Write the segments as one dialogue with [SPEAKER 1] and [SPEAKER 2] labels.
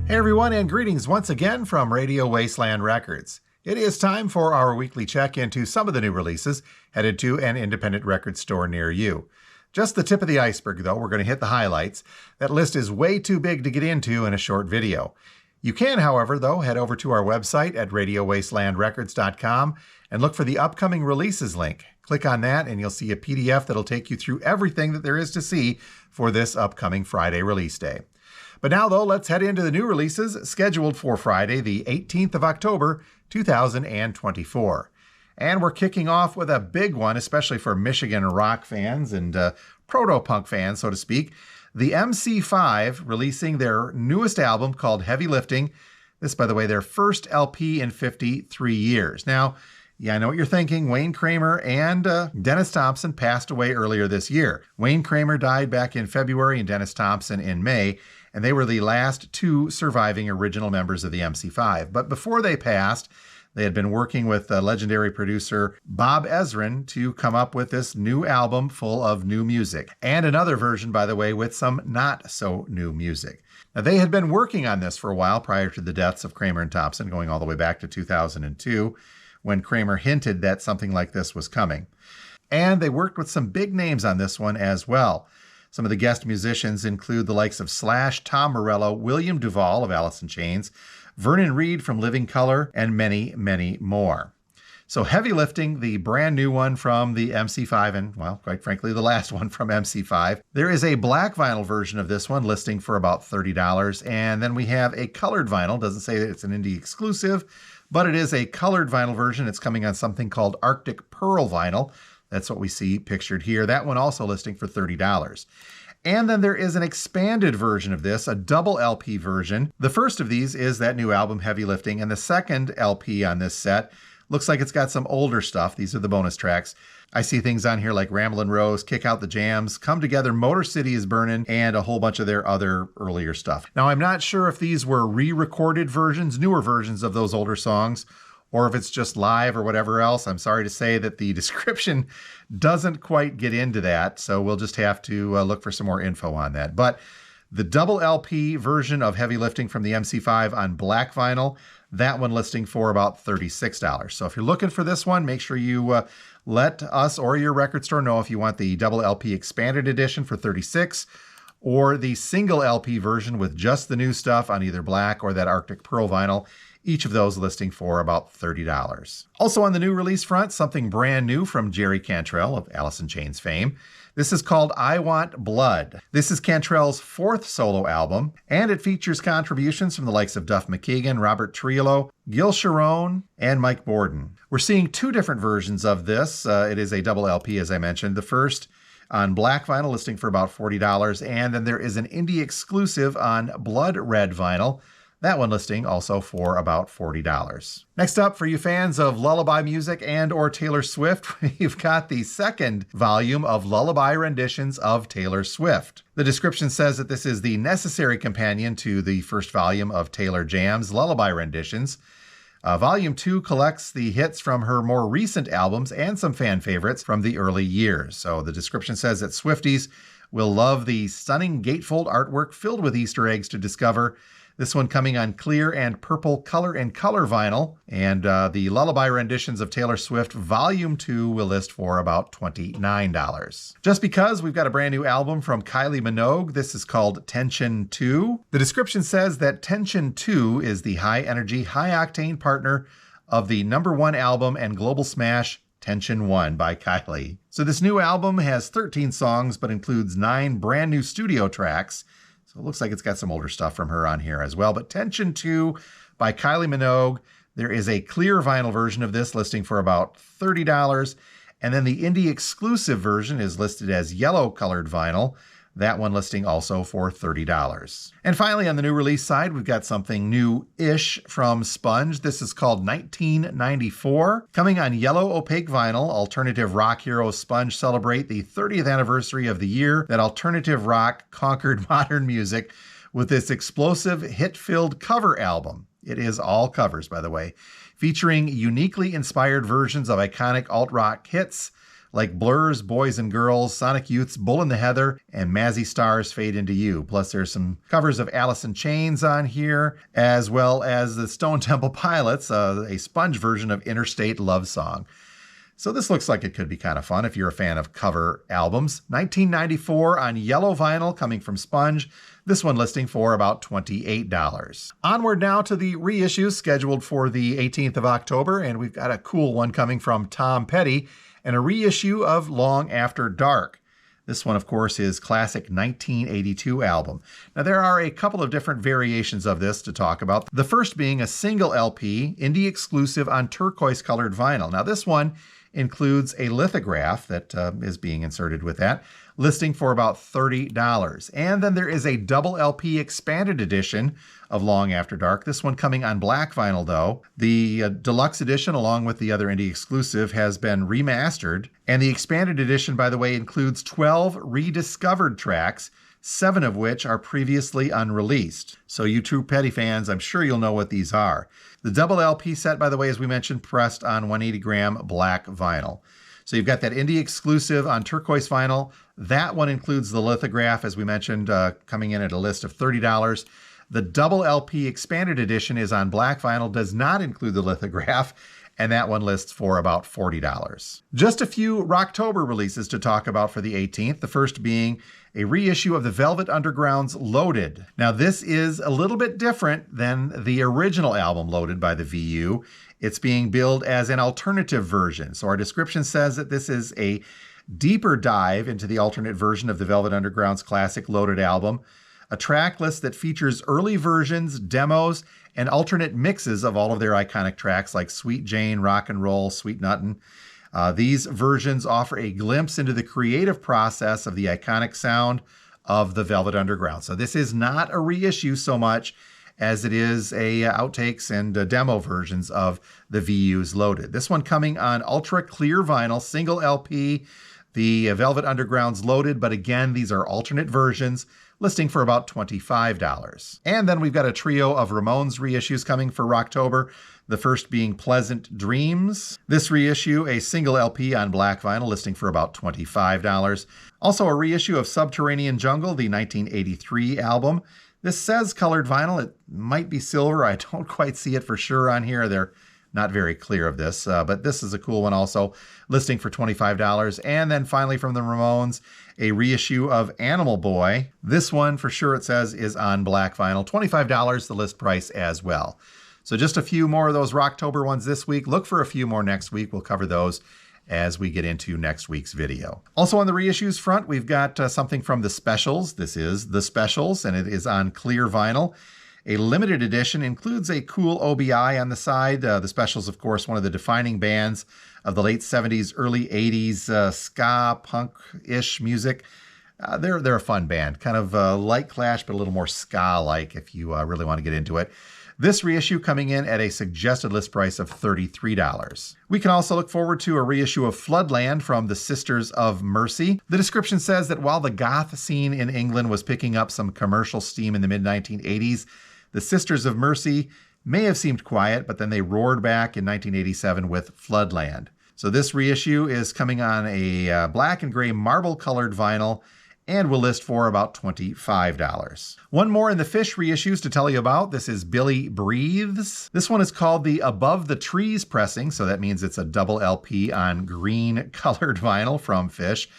[SPEAKER 1] Hey everyone, and greetings once again from Radio Wasteland Records. It is time for our weekly check into some of the new releases headed to an independent record store near you. Just the tip of the iceberg though, we're going to hit the highlights. That list is way too big to get into in a short video. You can, however, though, head over to our website at radiowastelandrecords.com and look for the upcoming releases link. Click on that and you'll see a PDF that'll take you through everything that there is to see for this upcoming Friday release day. But now, though, let's head into the new releases scheduled for Friday, the 18th of October, 2024. And we're kicking off with a big one, especially for Michigan rock fans and proto-punk fans, so to speak. The MC5 releasing their newest album called Heavy Lifting. This, by the way, their first LP in 53 years. Now, yeah, I know what you're thinking. Wayne Kramer and Dennis Thompson passed away earlier this year. Wayne Kramer died back in February and Dennis Thompson in May, and they were the last two surviving original members of the MC5. But before they passed, they had been working with legendary producer Bob Ezrin to come up with this new album full of new music. And another version, by the way, with some not so new music. Now, they had been working on this for a while prior to the deaths of Kramer and Thompson, going all the way back to 2002, when Kramer hinted that something like this was coming. And they worked with some big names on this one as well. Some of the guest musicians include the likes of Slash, Tom Morello, William Duvall of Alice in Chains, Vernon Reid from Living Colour, and many, many more. So Heavy Lifting, the brand new one from the MC5, and, well, quite frankly, the last one from MC5. There is a black vinyl version of this one listing for about $30, and then we have a colored vinyl. Doesn't say that it's an indie exclusive, but it is a colored vinyl version. It's coming on something called Arctic Pearl vinyl. That's what we see pictured here. That one also listing for $30. And then there is an expanded version of this, a double LP version. The first of these is that new album, Heavy Lifting, and the second LP on this set looks like it's got some older stuff. These are the bonus tracks. I see things on here like Ramblin' Rose, Kick Out the Jams, Come Together, Motor City is Burnin', and a whole bunch of their other earlier stuff. Now, I'm not sure if these were re-recorded versions, newer versions of those older songs, or if it's just live or whatever else. I'm sorry to say that the description doesn't quite get into that, so we'll just have to look for some more info on that. But the double LP version of Heavy Lifting from the MC5 on black vinyl, that one listing for about $36. So if you're looking for this one, make sure you let us or your record store know if you want the double LP expanded edition for $36, or the single LP version with just the new stuff on either black or that Arctic Pearl vinyl. Each of those listing for about $30. Also on the new release front, something brand new from Jerry Cantrell of Alice in Chains fame. This is called I Want Blood. This is Cantrell's fourth solo album, and it features contributions from the likes of Duff McKagan, Robert Trujillo, Gil Sharon, and Mike Borden. We're seeing two different versions of this. It is a double LP, as I mentioned. The first on black vinyl listing for about $40, and then there is an indie exclusive on blood red vinyl. That one listing also for about $40. Next up, for you fans of lullaby music and or Taylor Swift, we've got the second volume of lullaby renditions of Taylor Swift. The description says that this is the necessary companion to the first volume of Taylor Jam's lullaby renditions. Volume 2 collects the hits from her more recent albums and some fan favorites from the early years. So the description says that Swifties will love the stunning gatefold artwork filled with Easter eggs to discover. This one coming on clear and purple color and color vinyl. And the lullaby renditions of Taylor Swift Volume 2 will list for about $29. Just because we've got a brand new album from Kylie Manogue. This is called Tension 2. The description says that Tension 2 is the high energy, high octane partner of the #1 album and global smash Tension 1 by Kylie. So this new album has 13 songs, but includes 9 brand new studio tracks. So it looks like it's got some older stuff from her on here as well. But Tension 2 by Kylie Manogue. There is a clear vinyl version of this listing for about $30. And then the indie exclusive version is listed as yellow colored vinyl. That one listing also for $30. And finally, on the new release side, we've got something new-ish from Sponge. This is called 1994. Coming on yellow opaque vinyl, alternative rock heroes Sponge celebrate the 30th anniversary of the year that alternative rock conquered modern music with this explosive hit-filled cover album. It is all covers, by the way, featuring uniquely inspired versions of iconic alt-rock hits like Blur's Boys and Girls, Sonic Youth's Bull in the Heather, and Mazzy Star's Fade Into You. Plus there's some covers of Alice in Chains on here, as well as the Stone Temple Pilots, a Sponge version of Interstate Love Song. So this looks like it could be kind of fun if you're a fan of cover albums. 1994 on yellow vinyl coming from Sponge. This one listing for about $28. Onward now to the reissues scheduled for the 18th of October, and we've got a cool one coming from Tom Petty and a reissue of Long After Dark. This one, of course, is classic 1982 album. Now, there are a couple of different variations of this to talk about. The first being a single LP, indie exclusive on turquoise-colored vinyl. Now, this one includes a lithograph that is being inserted with that, listing for about $30. And then there is a double LP expanded edition of Long After Dark. This one coming on black vinyl, though. The deluxe edition, along with the other indie exclusive, has been remastered. And the expanded edition, by the way, includes 12 rediscovered tracks, 7 of which are previously unreleased. So you true Petty fans, I'm sure you'll know what these are. The double LP set, by the way, as we mentioned, pressed on 180-gram black vinyl. So you've got that indie exclusive on turquoise vinyl. That one includes the lithograph, as we mentioned, coming in at a list of $30. The double LP expanded edition is on black vinyl, does not include the lithograph, and that one lists for about $40. Just a few Rocktober releases to talk about for the 18th, the first being a reissue of the Velvet Underground's Loaded. Now, this is a little bit different than the original album Loaded by the VU. It's being billed as an alternative version. So our description says that this is a deeper dive into the alternate version of the Velvet Underground's classic Loaded album, a track list that features early versions, demos, and alternate mixes of all of their iconic tracks like Sweet Jane, Rock and Roll, Sweet Nuttin'. These versions offer a glimpse into the creative process of the iconic sound of the Velvet Underground. So this is not a reissue so much as it is a outtakes and demo versions of the VU's Loaded. This one coming on ultra clear vinyl, single LP, the Velvet Underground's Loaded, but again, these are alternate versions, listing for about $25. And then we've got a trio of Ramones reissues coming for Rocktober, the first being Pleasant Dreams. This reissue, a single LP on black vinyl, listing for about $25. Also a reissue of Subterranean Jungle, the 1983 album. This says colored vinyl. It might be silver. I don't quite see it for sure on here. They're not very clear of this, but this is a cool one also, listing for $25. And then finally from the Ramones, a reissue of Animal Boy. This one, for sure it says, is on black vinyl. $25, the list price as well. So just a few more of those Rocktober ones this week. Look for a few more next week. We'll cover those as we get into next week's video. Also on the reissues front, we've got something from The Specials. This is The Specials, and it is on clear vinyl. A limited edition includes a cool OBI on the side. The Specials, of course, one of the defining bands of the late 70s, early 80s ska, punk-ish music. They're a fun band, kind of like Clash, but a little more ska-like if you really want to get into it. This reissue coming in at a suggested list price of $33. We can also look forward to a reissue of Floodland from the Sisters of Mercy. The description says that while the goth scene in England was picking up some commercial steam in the mid-1980s, the Sisters of Mercy may have seemed quiet, but then they roared back in 1987 with Floodland. So this reissue is coming on a black and gray marble-colored vinyl and will list for about $25. One more in the Fish reissues to tell you about. This is Billy Breathes. This one is called the Above the Trees pressing, so that means it's a double LP on green-colored vinyl from Fish.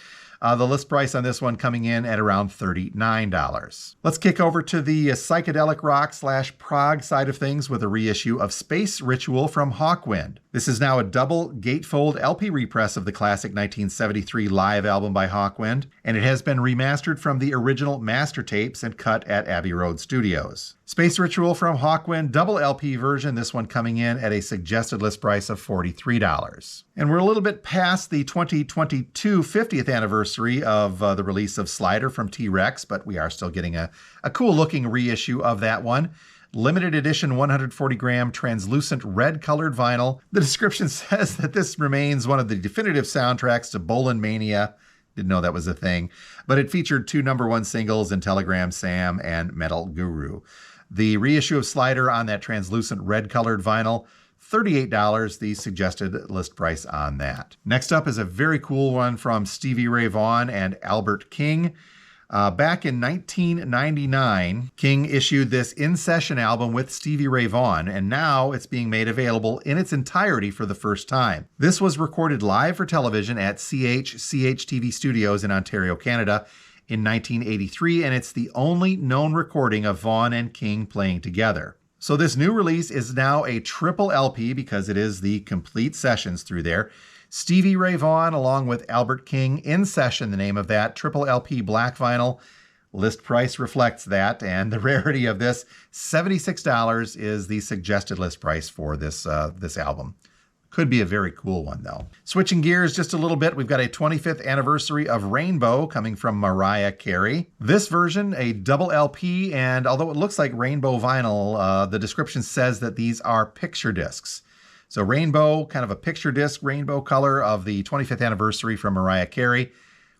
[SPEAKER 1] The list price on this one coming in at around $39. Let's kick over to the psychedelic rock / prog side of things with a reissue of Space Ritual from Hawkwind. This is now a double gatefold LP repress of the classic 1973 live album by Hawkwind, and it has been remastered from the original master tapes and cut at Abbey Road Studios. Space Ritual from Hawkwind, double LP version, this one coming in at a suggested list price of $43. And we're a little bit past the 2022 50th anniversary of the release of Slider from TRex, but we are still getting a cool looking reissue of that one. Limited edition 140-gram translucent red-colored vinyl. The description says that this remains one of the definitive soundtracks to Bolin Mania. Didn't know that was a thing. But it featured 2 #1 singles in Telegram Sam and Metal Guru. The reissue of Slider on that translucent red-colored vinyl, $38, the suggested list price on that. Next up is a very cool one from Stevie Ray Vaughan and Albert King. Back in 1999, King issued this in-session album with Stevie Ray Vaughan, and now it's being made available in its entirety for the first time. This was recorded live for television at CHTV Studios in Ontario, Canada in 1983, and it's the only known recording of Vaughan and King playing together. So this new release is now a triple LP because it is the complete sessions through there. Stevie Ray Vaughan along with Albert King in session, the name of that, triple LP black vinyl. List price reflects that, and the rarity of this, $76 is the suggested list price for this album. Could be a very cool one, though. Switching gears just a little bit, we've got a 25th anniversary of Rainbow coming from Mariah Carey. This version, a double LP, and although it looks like rainbow vinyl, the description says that these are picture discs. So Rainbow, kind of a picture disc rainbow color of the 25th anniversary from Mariah Carey.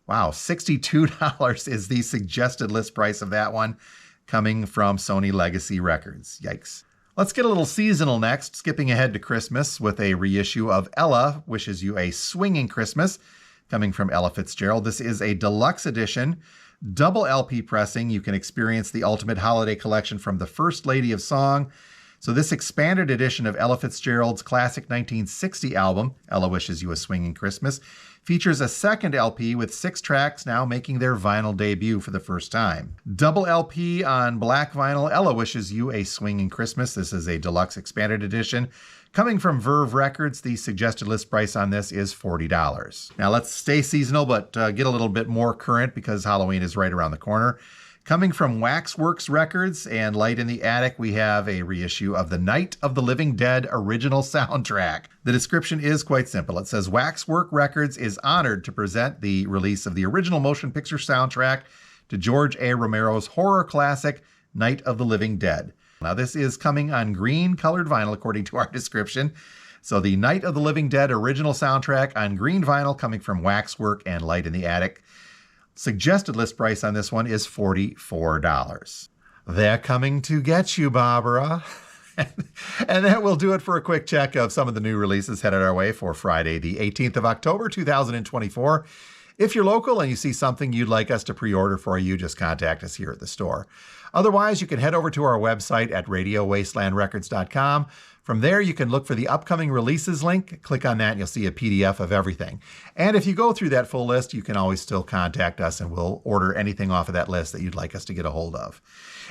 [SPEAKER 1] Wow, $62 is the suggested list price of that one, coming from Sony Legacy Records. Yikes. Let's get a little seasonal next, skipping ahead to Christmas with a reissue of Ella Wishes You a Swinging Christmas, coming from Ella Fitzgerald. This is a deluxe edition, double LP pressing. You can experience the ultimate holiday collection from the First Lady of Song. So this expanded edition of Ella Fitzgerald's classic 1960 album, Ella Wishes You a Swinging Christmas, features a second LP with 6 tracks now making their vinyl debut for the first time. Double LP on black vinyl, Ella Wishes You a Swinging Christmas. This is a deluxe expanded edition. Coming from Verve Records, the suggested list price on this is $40. Now let's stay seasonal, but get a little bit more current because Halloween is right around the corner. Coming from Waxworks Records and Light in the Attic, we have a reissue of the Night of the Living Dead original soundtrack. The description is quite simple. It says, Waxwork Records is honored to present the release of the original motion picture soundtrack to George A. Romero's horror classic, Night of the Living Dead. Now, this is coming on green colored vinyl, according to our description. So the Night of the Living Dead original soundtrack on green vinyl coming from Waxwork and Light in the Attic. Suggested list price on this one is $44. They're coming to get you, Barbara. And that will do it for a quick check of some of the new releases headed our way for Friday, the 18th of October, 2024. If you're local and you see something you'd like us to pre-order for you, just contact us here at the store. Otherwise, you can head over to our website at radiowastelandrecords.com. From there, you can look for the upcoming releases link. Click on that and you'll see a PDF of everything. And if you go through that full list, you can always still contact us and we'll order anything off of that list that you'd like us to get a hold of.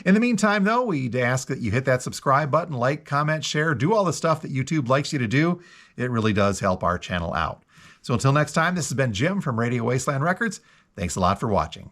[SPEAKER 1] In the meantime, though, we'd ask that you hit that subscribe button, like, comment, share, do all the stuff that YouTube likes you to do. It really does help our channel out. So until next time, this has been Jim from Radio Wasteland Records. Thanks a lot for watching.